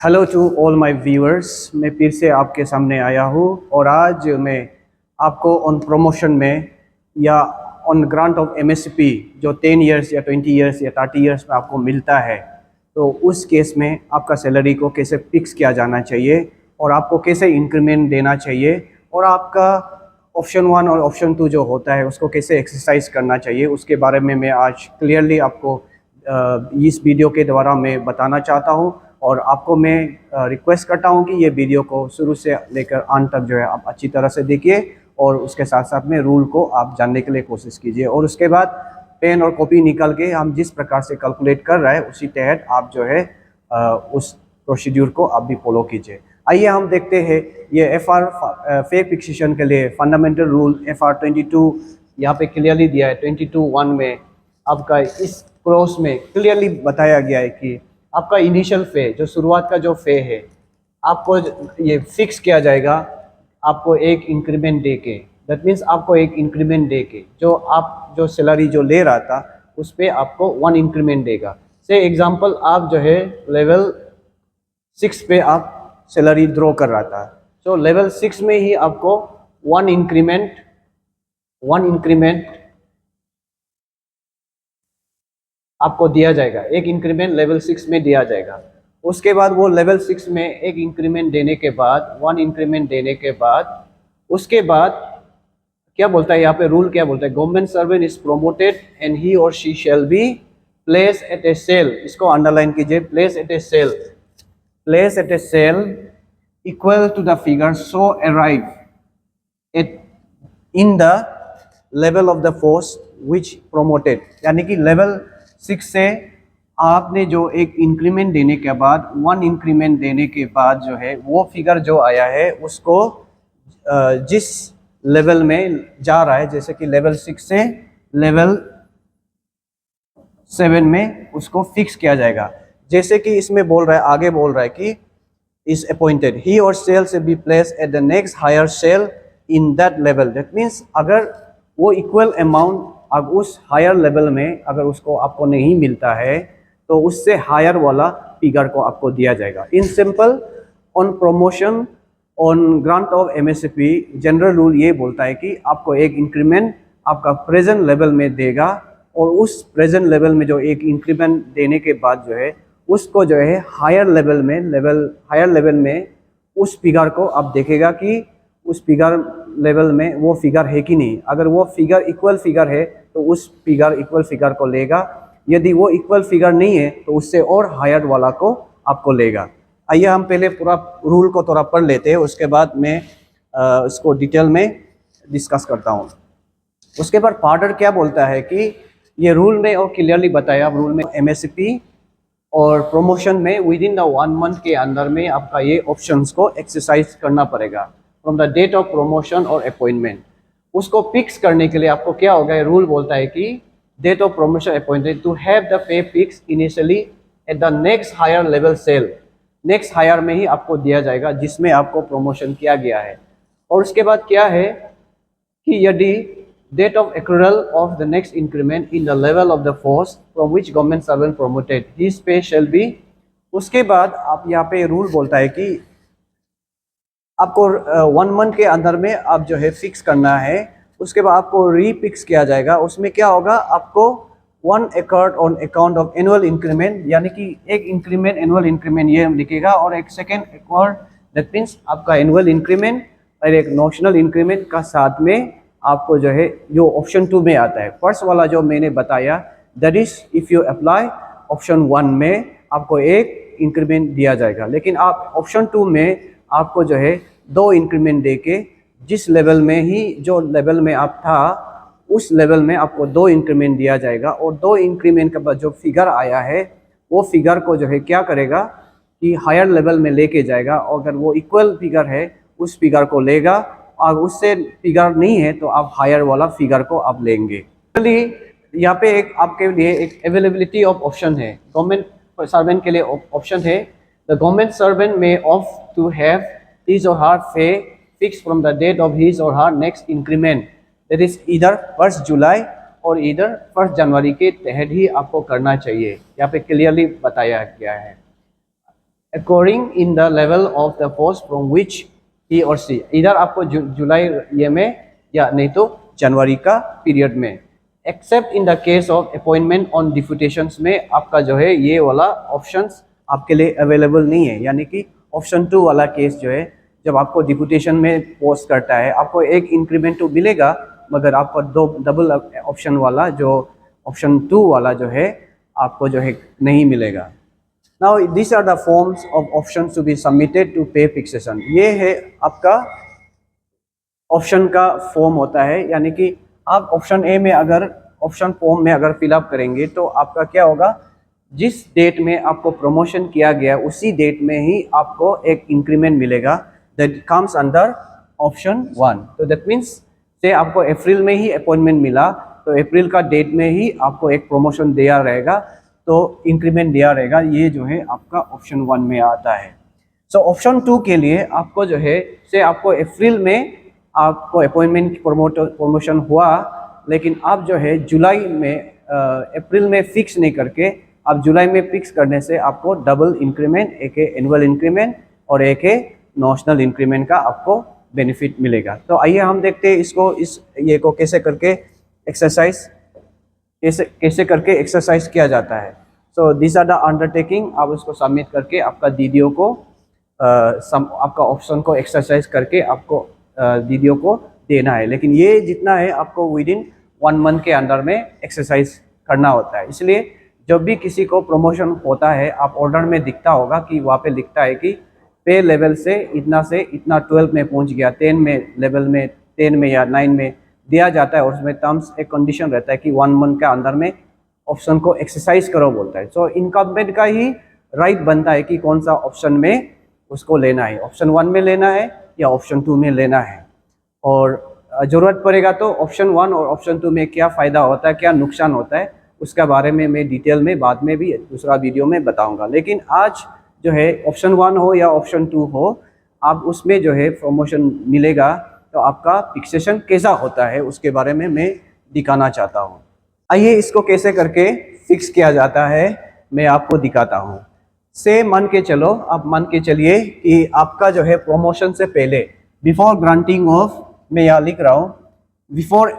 Hello to all my viewers. मैं फिर से आपके सामने आया हूँ और आज मैं आपको ऑन प्रमोशन में या ऑन ग्रांट ऑफ एमएसपी जो 10 इयर्स या 20 इयर्स या 30 इयर्स में आपको मिलता है, तो उस केस में आपका सैलरी को कैसे फिक्स किया जाना चाहिए और आपको कैसे इंक्रीमेंट देना चाहिए और आपका ऑप्शन 1 और ऑप्शन 2 जो होता है उसको कैसे एक्सरसाइज करना चाहिए, उसके बारे में मैं आज क्लियरली आपको इस वीडियो के द्वारा मैं बताना चाहता हूँ। और आपको मैं रिक्वेस्ट करता हूँ कि ये वीडियो को शुरू से लेकर अंत तक जो है आप अच्छी तरह से देखिए और उसके साथ साथ में रूल को आप जानने के लिए कोशिश कीजिए। और उसके बाद पेन और कॉपी निकाल के हम जिस प्रकार से कैलकुलेट कर रहे हैं उसी तहत आप जो है उस प्रोसीड्यूर को आप भी फॉलो कीजिए। आइए हम देखते हैं ये FR फेक फिक्सेशन के लिए फंडामेंटल रूल FR 22 यहाँ पे क्लियरली दिया है। 22(1) में आपका इस क्लॉज में क्लियरली बताया गया है कि आपका इनिशियल फे जो शुरुआत का जो फे है आपको ये फिक्स किया जाएगा आपको एक इंक्रीमेंट दे के। दैट मीन्स आपको एक इंक्रीमेंट दे के जो सैलरी जो ले रहा था उस पर आपको 1 इंक्रीमेंट देगा। से एग्जांपल आप जो है लेवल 6 पे आप सैलरी ड्रॉ कर रहा था, तो लेवल 6 में ही आपको 1 इंक्रीमेंट आपको दिया जाएगा। एक इंक्रीमेंट लेवल 6 में दिया जाएगा। उसके बाद वो लेवल 6 में एक इंक्रीमेंट देने के बाद 1 इंक्रीमेंट देने के बाद उसके बाद क्या बोलता है यहाँ पे रूल क्या बोलता है, government servant is promoted and he or she shall be place at a cell. इसको अंडरलाइन कीजिए, place at a cell equal to the figure so arrive at in the level of the force which promoted. यानी कि level 6 से आपने जो एक increment देने के बाद 1 इंक्रीमेंट देने के बाद जो है वो फिगर जो आया है उसको जिस लेवल में जा रहा है, जैसे कि लेवल 6 से लेवल 7 में उसको फिक्स किया जाएगा। जैसे कि इसमें बोल रहा है, आगे बोल रहा है कि is appointed he or shall से be placed at the next higher shall in that level। that means अगर वो इक्वल अमाउंट अब उस हायर लेवल में अगर उसको आपको नहीं मिलता है तो उससे हायर वाला फिगर को आपको दिया जाएगा। In simple on promotion on grant of MSP general rule ये बोलता है कि आपको एक इंक्रीमेंट आपका प्रेजेंट लेवल में देगा और उस प्रेजेंट लेवल में जो एक इंक्रीमेंट देने के बाद जो है उसको जो है हायर लेवल में उस फिगर को आप देखेगा कि उस फिगर लेवल में वो फिगर है कि नहीं। अगर वो फिगर इक्वल फिगर है तो उस इक्वल फिगर को लेगा, यदि वो इक्वल फिगर नहीं है तो उससे और हायर वाला को आपको लेगा। आइए हम पहले पूरा रूल को थोड़ा पढ़ लेते हैं, उसके बाद मैं इसको डिटेल में डिस्कस करता हूँ। उसके बाद पार्डर क्या बोलता है कि ये रूल में और क्लियरली बताया, रूल में एमएसपी और प्रमोशन में विद इन द 1 मंथ के अंदर में आपका ये ऑप्शंस को एक्सरसाइज करना पड़ेगा from the date of promotion और अपॉइंटमेंट। उसको फिक्स करने के लिए आपको क्या होगा, ये रूल बोलता है कि date of promotion appointment to have the pay fix initially at the next higher level cell. Next higher में ही आपको दिया जाएगा जिसमें आपको प्रमोशन किया गया है। और उसके बाद क्या है कि यदि date of accrual of the next increment in the level of the force from which government servant promoted his pay shall be। उसके बाद आप यहाँ पे रूल बोलता है कि आपको 1 मंथ के अंदर में आप जो है फिक्स करना है। उसके बाद आपको रीफिक्स किया जाएगा। उसमें क्या होगा, आपको 1 एकड़ on account of annual increment, यानी कि एक इंक्रीमेंट एनुअल इंक्रीमेंट ये लिखेगा और एक सेकेंड एकड़, दैट मीन्स आपका एनुअल इंक्रीमेंट और एक नॉशनल इंक्रीमेंट का साथ में आपको जो है जो ऑप्शन 2 में आता है। फर्स्ट वाला जो मैंने बताया that is if you apply option 1 में आपको एक इंक्रीमेंट दिया जाएगा, लेकिन आप ऑप्शन 2 में आपको जो है 2 इंक्रीमेंट दे के जिस लेवल में ही जो लेवल में आप था उस लेवल में आपको 2 इंक्रीमेंट दिया जाएगा। और 2 इंक्रीमेंट के बाद जो फिगर आया है वो फिगर को जो है क्या करेगा कि हायर लेवल में लेके जाएगा, और अगर वो इक्वल फिगर है उस फिगर को लेगा और उससे फिगर नहीं है तो आप हायर वाला फिगर को आप लेंगे। चलिए यहाँ पे एक आपके लिए एक अवेलेबिलिटी ऑफ ऑप्शन है। गवर्नमेंट सर्वेंट के लिए ऑप्शन है, the government servant may of to have his or her pay fix from the date of his or her next increment, that is इधर 1 जुलाई और इधर 1 जनवरी के तहत ही आपको करना चाहिए। यहाँ पे क्लियरली बताया गया है। According in the level of the post from which he or she, इधर आपको जुलाई ये में या नहीं तो जनवरी का पीरियड में, except in the case of appointment on deputations में आपका जो है ये वाला ऑप्शंस आपके लिए अवेलेबल नहीं है। यानी कि ऑप्शन 2 वाला केस जो है, जब आपको डिप्यूटेशन में पोस्ट करता है आपको एक इंक्रीमेंट तो मिलेगा, मगर आपको दो डबल ऑप्शन वाला जो ऑप्शन 2 वाला जो है आपको जो है नहीं मिलेगा। Now these are the forms of options to be submitted to pay fixation। ये है आपका ऑप्शन का फॉर्म होता है, यानी कि आप ऑप्शन ए में अगर ऑप्शन फॉर्म में अगर फिलअप करेंगे तो आपका क्या होगा, जिस डेट में आपको प्रमोशन किया गया उसी डेट में ही आपको एक इंक्रीमेंट मिलेगा, दैट कम्स अंडर ऑप्शन 1। तो दैट मीन्स से आपको अप्रैल में ही अपॉइंटमेंट मिला तो अप्रैल का डेट में ही आपको एक प्रमोशन दिया रहेगा, तो इंक्रीमेंट दिया रहेगा, ये जो है आपका ऑप्शन 1 में आता है। सो ऑप्शन 2 के लिए आपको जो है से आपको अप्रैल में आपको अपॉइंटमेंट प्रमोशन हुआ, लेकिन आप जो है जुलाई में अप्रैल में फिक्स नहीं करके आप जुलाई में फिक्स करने से आपको डबल इंक्रीमेंट, एक एनुअल इंक्रीमेंट और एक नॉशनल इंक्रीमेंट का आपको बेनिफिट मिलेगा। तो आइए हम देखते हैं इसको, इस ये को कैसे करके एक्सरसाइज कैसे करके एक्सरसाइज किया जाता है। So this are the undertaking, आप उसको सबमिट करके आपका दीदियों को आपका ऑप्शन को एक्सरसाइज करके आपको दीदियों को देना है। लेकिन ये जितना है आपको विद इन 1 मंथ के अंदर में एक्सरसाइज करना होता है। इसलिए जब भी किसी को प्रमोशन होता है, आप ऑर्डर में दिखता होगा कि वहाँ पे लिखता है कि पे लेवल से इतना 12 में पहुँच गया, 10 में लेवल में 10 में या 9 में दिया जाता है, और उसमें टर्म्स एक कंडीशन रहता है कि 1 मंथ के अंदर में ऑप्शन को एक्सरसाइज करो बोलता है। सो इनकम्बेंट का ही राइट बनता है कि कौन सा ऑप्शन में उसको लेना है, ऑप्शन 1 में लेना है या ऑप्शन 2 में लेना है। और ज़रूरत पड़ेगा तो ऑप्शन 1 और ऑप्शन 2 में क्या फ़ायदा होता है, क्या नुकसान होता है, उसके बारे में मैं डिटेल में बाद में भी दूसरा वीडियो में बताऊँगा। लेकिन आज जो है ऑप्शन 1 हो या ऑप्शन 2 हो, आप उसमें जो है प्रमोशन मिलेगा तो आपका फिक्सेशन कैसा होता है उसके बारे में मैं दिखाना चाहता हूँ। आइए इसको कैसे करके फिक्स किया जाता है मैं आपको दिखाता हूँ। से मान के चलो, आप मान के चलिए कि आपका जो है प्रमोशन से पहले, बिफोर ग्रांटिंग ऑफ, मैं यहाँ लिख रहा हूँ, बिफोर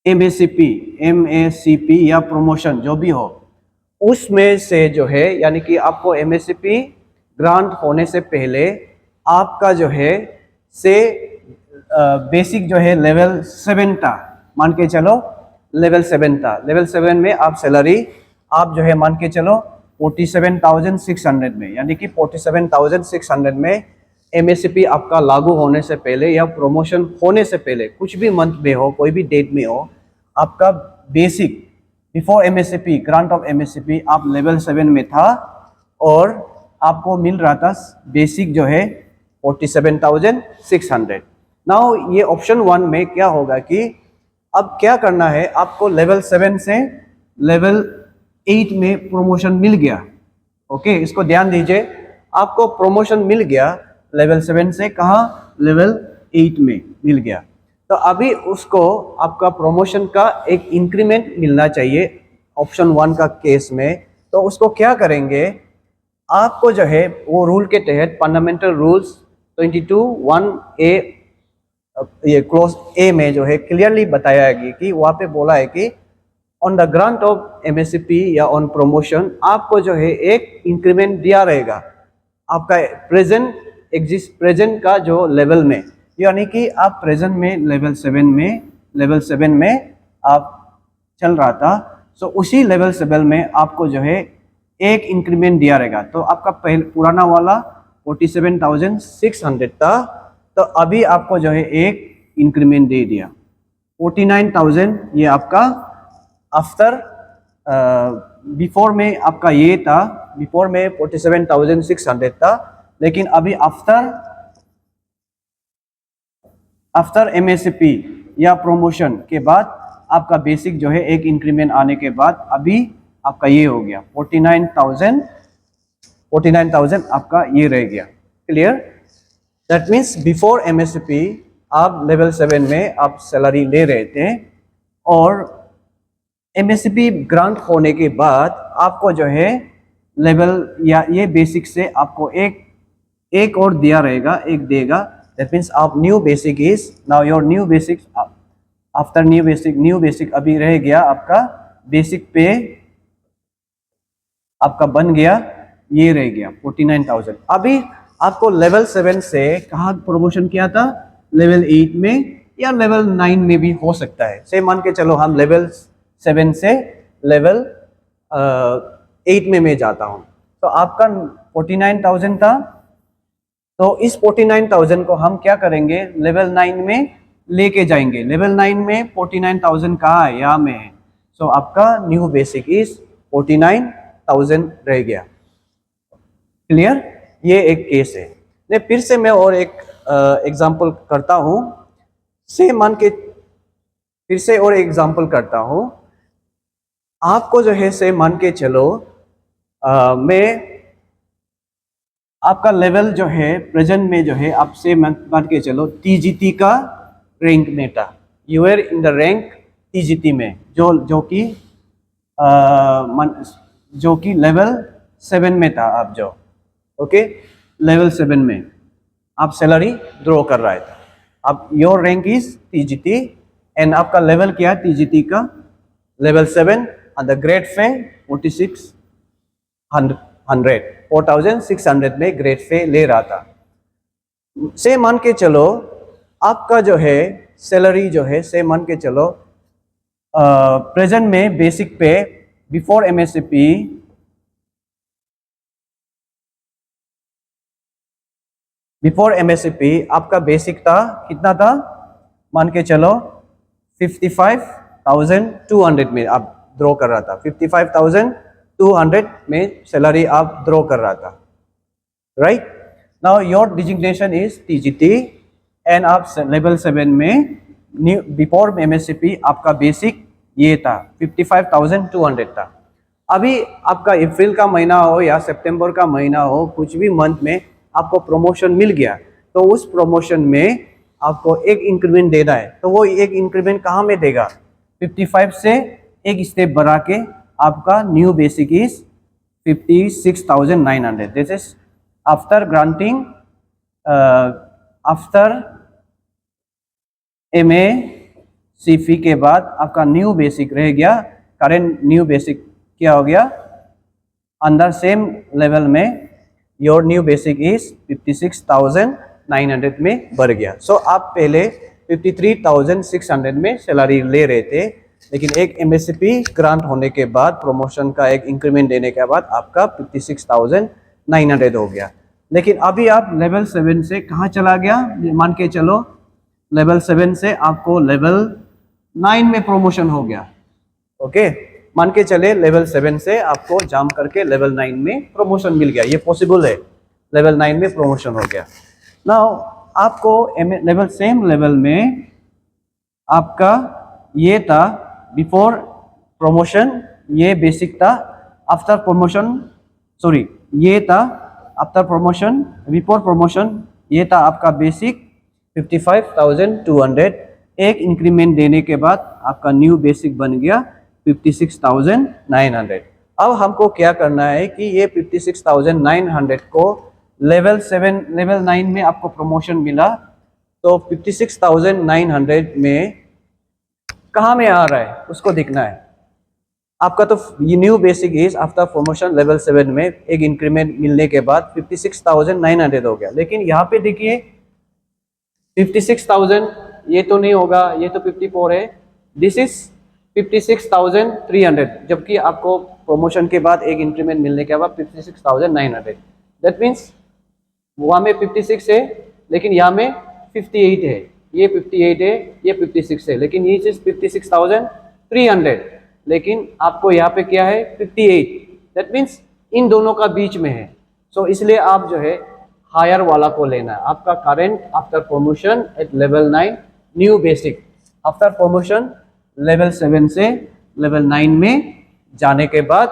MACP या प्रमोशन जो भी हो, उसमें से जो है यानी कि आपको MACP ग्रांट होने से पहले आपका जो है से बेसिक जो है लेवल 7 था, मान के चलो लेवल 7 था। लेवल 7 में आप सैलरी आप जो है मान के चलो 47,600 में, यानी कि 47,600 में MACP आपका लागू होने से पहले या प्रमोशन होने से पहले, कुछ भी मंथ में हो, कोई भी डेट में हो, आपका basic before MACP grant of MACP आप लेवल 7 में था और आपको मिल रहा था बेसिक जो है 47,600। नाउ ये ऑप्शन 1 में क्या होगा कि अब क्या करना है, आपको लेवल 7 से लेवल 8 में प्रमोशन मिल गया। ओके, इसको ध्यान दीजिए, आपको प्रमोशन मिल गया लेवल 7 से, कहाँ, लेवल 8 में मिल गया। तो अभी उसको आपका प्रमोशन का एक इंक्रीमेंट मिलना चाहिए ऑप्शन 1 का केस में। तो उसको क्या करेंगे, आपको जो है वो रूल के तहत फंडामेंटल रूल्स 22(1)(a) ये क्लोज ए में जो है क्लियरली बताया गया कि वहाँ पे बोला है कि on the grant of MACP या ऑन प्रमोशन आपको जो है एक इंक्रीमेंट दिया रहेगा आपका प्रेजेंट का जो लेवल में, यानी कि आप प्रेजेंट में लेवल 7 में आप चल रहा था, सो उसी लेवल 7 में आपको जो है एक इंक्रीमेंट दिया रहेगा। तो आपका पहले पुराना वाला 47,600 था, तो अभी आपको जो है एक इंक्रीमेंट दे दिया 49,000। ये आपका आफ्टर बिफोर में आपका ये था, बिफोर में 47,600 था, लेकिन अभी आफ्टर MACP या प्रमोशन के बाद आपका बेसिक जो है एक इंक्रीमेंट आने के बाद अभी आपका ये हो गया 49,000 आपका ये रह गया। Clear? That means before MACP आप लेवल 7 में आप सैलरी ले रहे थे और एमएससीपी ग्रांट होने के बाद आपको जो है लेवल या ये बेसिक से आपको एक और दिया रहेगा, एक देगा। दैट मीन्स आप new basic is now your new basic, after new basic अभी रह गया आपका बेसिक पे आपका बन गया, ये रह गया 49,000। अभी आपको लेवल 7 से कहाँ प्रमोशन किया था, लेवल 8 में या लेवल 9 में भी हो सकता है। से मान के चलो हम लेवल 7 से लेवल 8 में मैं जाता हूँ, तो आपका 49,000 था, तो इस 49,000 को हम क्या करेंगे, लेवल 9 में लेके जाएंगे। लेवल 9 में 49,000 कहाँ है, यहाँ में है। सो आपका न्यू बेसिक इज 49,000 रह गया। क्लियर, ये एक केस है। नहीं, फिर से मैं और एक एग्जांपल करता हूँ। से मान के फिर से और एग्जांपल करता हूँ। आपको जो है से मान के चलो मैं आपका लेवल जो है प्रेजेंट में जो है आपसे मान के चलो टीजीटी का रैंक में था, you are in the rank TGT में, जो कि लेवल 7 में था आप जो, ओके लेवल 7 में आप सैलरी ड्रॉ कर रहा था। अब your rank is TGT and आपका लेवल क्या है टीजीटी का, level 7 and the grade pay 4,600 में ग्रेड पे ले रहा था। से मान के चलो आपका जो है सैलरी जो है, से मान के चलो प्रेजेंट में बेसिक पे बिफोर एमएससीपी आपका बेसिक था कितना था, मान के चलो 55,200 में आप ड्रॉ कर रहा था। 55,200 में सैलरी आप ड्रॉ कर रहा था, right. Now your designation is TGT and आप लेवल 7 में बिफोर एमएससीपी आपका बेसिक ये था 55,200 था। अभी आपका अप्रैल का महीना हो या सितंबर का महीना हो, कुछ भी मंथ में आपको प्रमोशन मिल गया, तो उस प्रमोशन में आपको एक इंक्रीमेंट देना है। तो वो एक इंक्रीमेंट कहाँ में देगा, 55 से एक स्टेप बढ़ा के आपका new basic is 56,900। This is after granting, after MSCP के बाद आपका न्यू बेसिक रह गया। करेंट न्यू बेसिक क्या हो गया, अंडर सेम लेवल में योर न्यू बेसिक इज 56,900 में बढ़ गया। सो आप पहले 53,600 में सैलरी ले रहे थे, लेकिन एक एमएससीपी ग्रांट होने के बाद प्रमोशन का एक इंक्रीमेंट देने के बाद आपका 56,900 हो गया। लेकिन अभी आप लेवल 7 से कहाँ चला गया, मान के चलो लेवल 7 से आपको लेवल 9 में प्रमोशन हो गया, ओके मान के चले लेवल 7 से आपको जाम करके लेवल 9 में प्रमोशन मिल गया, ये पॉसिबल है, लेवल 9 में प्रमोशन हो गया। नाउ आपको लेवल सेम लेवल में आपका ये था बिफोर प्रमोशन, ये बेसिक था, आफ्टर प्रमोशन सॉरी ये था आफ्टर प्रमोशन, बिफोर प्रमोशन ये था आपका बेसिक 55,200। एक इंक्रीमेंट देने के बाद आपका न्यू बेसिक बन गया 56,900। अब हमको क्या करना है कि ये 56,900 को लेवल 9 में आपको प्रमोशन मिला, तो 56,900 में कहाँ में आ रहा है उसको देखना है आपका। तो ये new basic is after promotion level 7 में एक इंक्रीमेंट मिलने के बाद 56,900 हो गया। लेकिन यहाँ पे देखिए 56,000 ये तो नहीं होगा, ये तो 54 है, दिस इज 56,300, जबकि आपको प्रमोशन के बाद एक इंक्रीमेंट मिलने के बाद 56,900। दैट मीन्स वहाँ में 56 है लेकिन यहाँ में 58 है, ये 58 है, ये 56 है, लेकिन ये चीज 56,300, लेकिन आपको यहाँ पे क्या है 58। दैट मीन्स इन दोनों का बीच में है। सो इसलिए आप जो है हायर वाला को लेना है। आपका current after promotion at level 9 new basic, after promotion level 7 से लेवल 9 में जाने के बाद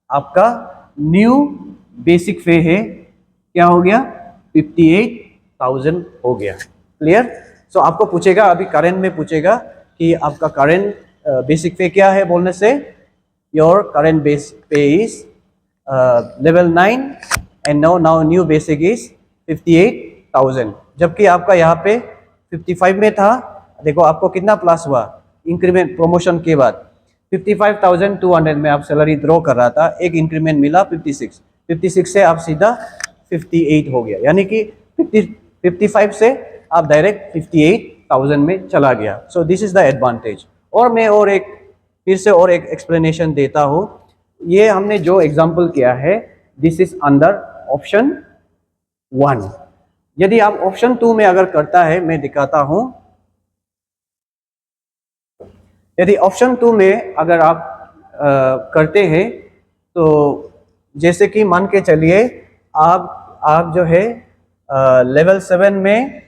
आपका न्यू बेसिक पे है क्या हो गया 58,000 हो गया। क्लियर। सो आपको पूछेगा, अभी करेंट में पूछेगा कि आपका करेंट बेसिक पे क्या है बोलने से, योर करेंट बेस पे is level 9 and now new basic is 58,000, जबकि आपका यहाँ पे 55 में था। देखो आपको कितना प्लस हुआ इंक्रीमेंट प्रमोशन के बाद, 55,200 में आप सैलरी ड्रॉ कर रहा था, एक इंक्रीमेंट मिला 56 से आप सीधा 58 हो गया, यानी कि 55 से आप डायरेक्ट 58,000 में चला गया। So this is the advantage. और मैं फिर से और एक एक्सप्लेनेशन देता हूँ। ये हमने जो एग्जांपल किया है, दिस इज अंडर ऑप्शन 1। यदि आप ऑप्शन 2 में अगर करता है, मैं दिखाता हूं। यदि ऑप्शन 2 में अगर आप करते हैं, तो जैसे कि मान के चलिए आप जो है लेवल 7 में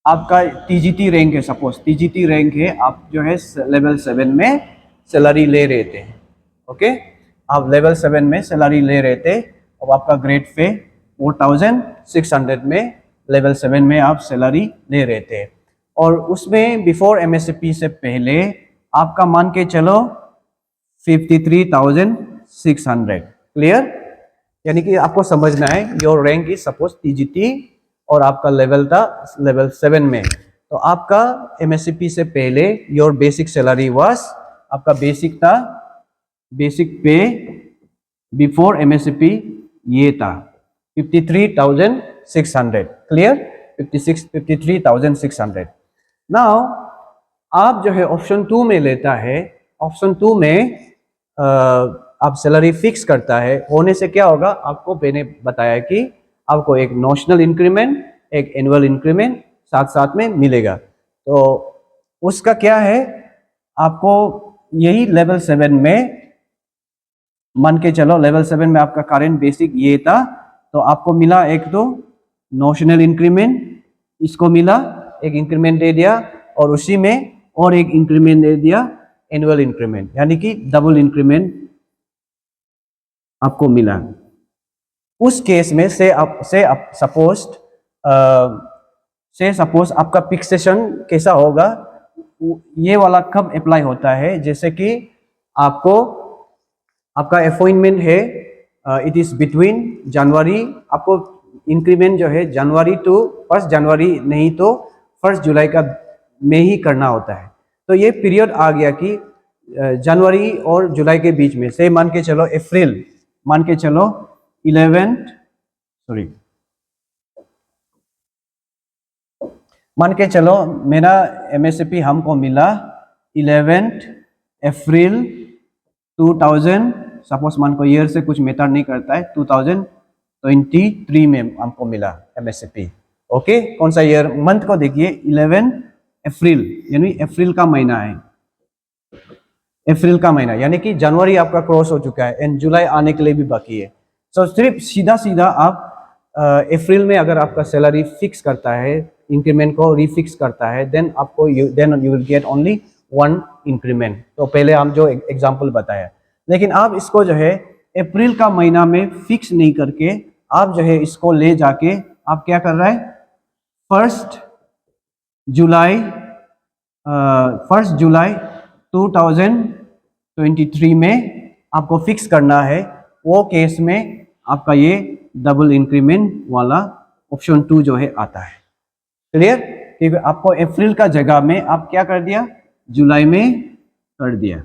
आपका टीजीटी रैंक है, सपोज टीजीटी रैंक है, आप जो है लेवल 7 में सैलरी ले रहे थे। ओके, आप लेवल 7 में सैलरी ले रहे थे, अब आपका ग्रेड पे 4,600 में लेवल 7 में आप सैलरी ले रहे थे, और उसमें बिफोर एमएसपी से पहले आपका मान के चलो 53,600। क्लियर? यानी कि आपको समझना है, your rank is suppose TGT और आपका लेवल था लेवल 7 में, तो आपका एमएसपी से पहले योर बेसिक सैलरी वाज, आपका बेसिक था, बेसिक पे बिफोर एमएसपी ये था 53,600। क्लियर? 53,600। नाउ आप जो है ऑप्शन 2 में लेता है, ऑप्शन 2 में आप सैलरी फिक्स करता है, होने से क्या होगा, आपको मैंने बताया कि आपको एक नॉशनल इंक्रीमेंट, एक एनुअल इंक्रीमेंट साथ साथ में मिलेगा। तो उसका क्या है, आपको यही लेवल 7 में मान के चलो, लेवल 7 में आपका करेंट बेसिक ये था, तो आपको मिला एक तो नॉशनल इंक्रीमेंट, इसको मिला एक इंक्रीमेंट दे दिया, और उसी में और एक इंक्रीमेंट दे दिया एनुअल इंक्रीमेंट, यानी कि डबल इंक्रीमेंट आपको मिला। उस केस में से सपोज आपका फिक्सेशन कैसा होगा, ये वाला कब अप्लाई होता है, जैसे कि आपका अपॉइंटमेंट है, इट इज बिटवीन जनवरी, आपको इंक्रीमेंट जो है जनवरी टू 1 जनवरी नहीं तो 1 जुलाई का में ही करना होता है। तो ये पीरियड आ गया कि जनवरी और जुलाई के बीच में से मान के चलो अप्रैल, मान के चलो 11 मान के चलो मेरा एमएसपी हमको मिला 11 अप्रैल 2000, सपोज मान को ईयर से कुछ मैटर नहीं करता है, 2023 में हमको मिला एमएसपी। ओके, कौन सा ईयर, मंथ को देखिए 11 अप्रैल, यानी अप्रैल का महीना है, अप्रैल का महीना, यानी कि जनवरी आपका क्रॉस हो चुका है एंड जुलाई आने के लिए भी बाकी है। सो सिर्फ सीधा आप अप्रैल में अगर आपका सैलरी फिक्स करता है, इंक्रीमेंट को रिफिक्स करता है, then you will get only 1 increment. तो पहले हम जो एग्जांपल बताया, लेकिन आप इसको जो है अप्रैल का महीना में फिक्स नहीं करके आप जो है इसको ले जाके आप क्या कर रहा है, 1 जुलाई 2023 में आपको फिक्स करना है। वो केस में आपका ये डबल इंक्रीमेंट वाला ऑप्शन 2 जो है आता है। क्लियर? क्योंकि आपको अप्रैल का जगह में आप क्या कर दिया, जुलाई में कर दिया,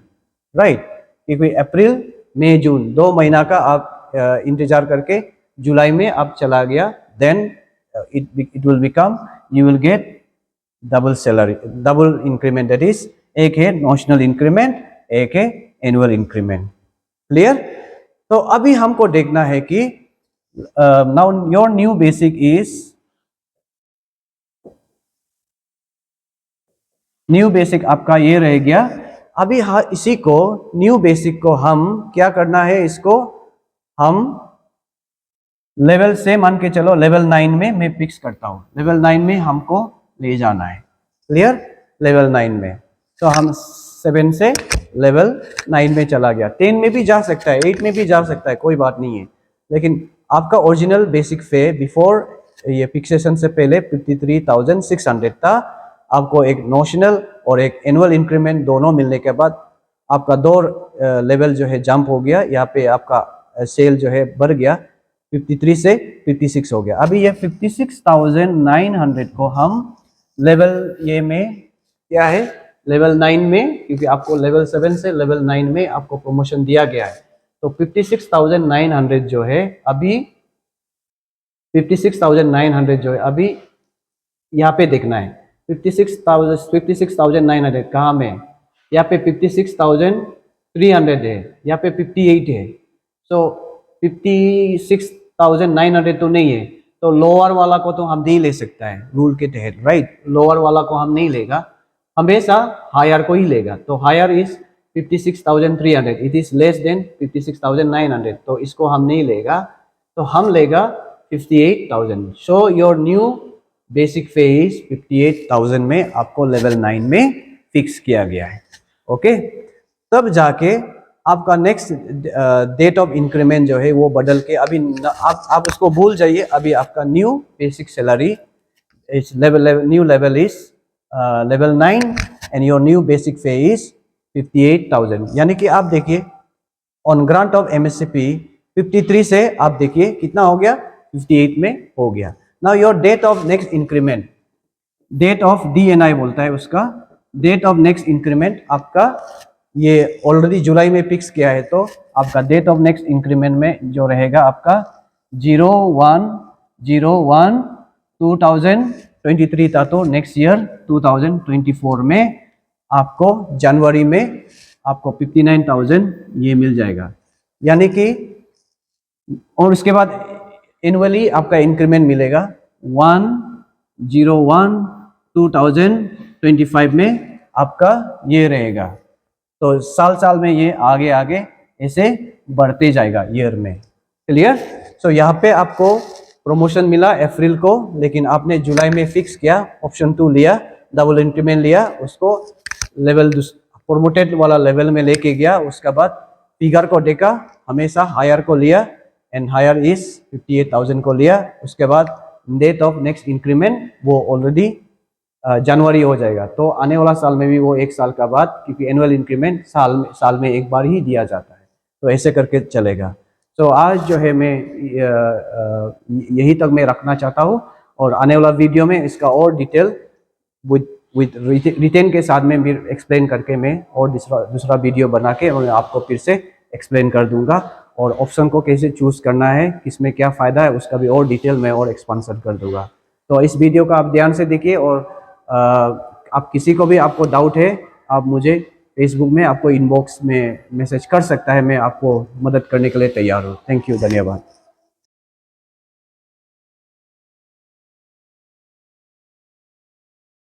राइट? क्योंकि अप्रैल मई जून 2 महीना का आप इंतजार करके जुलाई में आप चला गया, then it will become, you will get double salary, double increment, that is एक है नॉशनल इंक्रीमेंट, एक है एनुअल इंक्रीमेंट। क्लियर? तो अभी हमको देखना है कि now your new basic is, new basic आपका ये रह गया। अभी इसी को न्यू बेसिक को हम क्या करना है, इसको हम लेवल से मान के चलो लेवल 9 में मैं फिक्स करता हूँ, लेवल 9 में हमको ले जाना है। क्लियर? लेवल 9 में, तो हम 7 से लेवल 9 में चला गया, 10 में भी जा सकता है, 8 में भी जा सकता है, कोई बात नहीं है, लेकिन आपका ओरिजिनल बेसिक पे बिफोर ये फिक्सेशन से पहले 53,600 था। आपको एक नॉशनल और एक एनुअल इंक्रीमेंट दोनों मिलने के बाद आपका दो लेवल जो है जंप हो गया। यहाँ पे आपका सेल जो है बढ़ गया, 53 से 56 हो गया। अभी ये 56,900 को हम लेवल ये में क्या है, लेवल 9 में, क्योंकि आपको लेवल 7 से लेवल 9 में आपको प्रमोशन दिया गया है। तो 56,900 जो है अभी 56,900 जो है अभी यहाँ पे देखना है। 56,900 कहाँ में? यहाँ पे 56,300 है, यहाँ पे 58 है। सो 56,900 तो नहीं है, तो लोअर वाला को तो हम नहीं ले सकता है रूल के तहत, राइट। लोअर वाला को हम नहीं लेगा, हमेशा हायर को ही लेगा। तो higher is 56,300, it is less than 56,900, तो इसको हम नहीं लेगा, तो हम लेगा 58,000। सो योर न्यू बेसिक पे इज 58,000 में आपको लेवल 9 में फिक्स किया गया है। ओके, तब जाके आपका नेक्स्ट डेट ऑफ इंक्रीमेंट जो है वो बदल के अभी आप उसको भूल जाइए। अभी आपका new basic salary is new level is level 9 and your new basic पे इज 58,000। यानी कि आप देखिए ऑन ग्रांट ऑफ एमएससीपी 53 से आप देखिए कितना हो गया, 58 में हो गया। Now your date of next increment, date of DNI बोलता है उसका, डेट ऑफ नेक्स्ट इंक्रीमेंट आपका ये ऑलरेडी जुलाई में फिक्स किया है, तो आपका डेट ऑफ नेक्स्ट इंक्रीमेंट में जो रहेगा आपका 01/01/2023 था, तो नेक्स्ट ईयर 2024 में आपको जनवरी में आपको 59,000 ये मिल जाएगा। यानी कि और उसके बाद एनुअली आपका इंक्रीमेंट मिलेगा 1/01/2025 में आपका ये रहेगा। तो साल साल में ये आगे आगे ऐसे बढ़ते जाएगा ईयर में। क्लियर? सो यहाँ पे आपको प्रमोशन मिला अप्रैल को, लेकिन आपने जुलाई में फिक्स किया, ऑप्शन 2 लिया, डबल इंक्रीमेंट लिया, उसको लेवल प्रोमोटेड वाला लेवल में लेके गया। उसके बाद फिगर को देखा, हमेशा हायर को लिया एंड हायर इज 58,000 को लिया। उसके बाद डेट ऑफ नेक्स्ट इंक्रीमेंट वो ऑलरेडी जनवरी हो जाएगा, तो आने वाला साल में भी वो एक साल का बाद, क्योंकि एनुअल इंक्रीमेंट साल में एक बार ही दिया जाता है, तो ऐसे करके चलेगा। तो आज जो है मैं यही तक मैं रखना चाहता हूँ, और आने वाला वीडियो में इसका और डिटेल विद रिटेन के साथ में भी एक्सप्लेन करके मैं और दूसरा वीडियो बना के मैं आपको फिर से एक्सप्लेन कर दूंगा, और ऑप्शन को कैसे चूज करना है, किसमें क्या फ़ायदा है, उसका भी और डिटेल में और एक्सपांसन कर दूंगा। तो इस वीडियो को आप ध्यान से देखिए, और आप किसी को भी आपको डाउट है, आप मुझे फेसबुक में आपको इनबॉक्स में मैसेज कर सकता है, मैं आपको मदद करने के लिए तैयार हूँ। थैंक यू, धन्यवाद।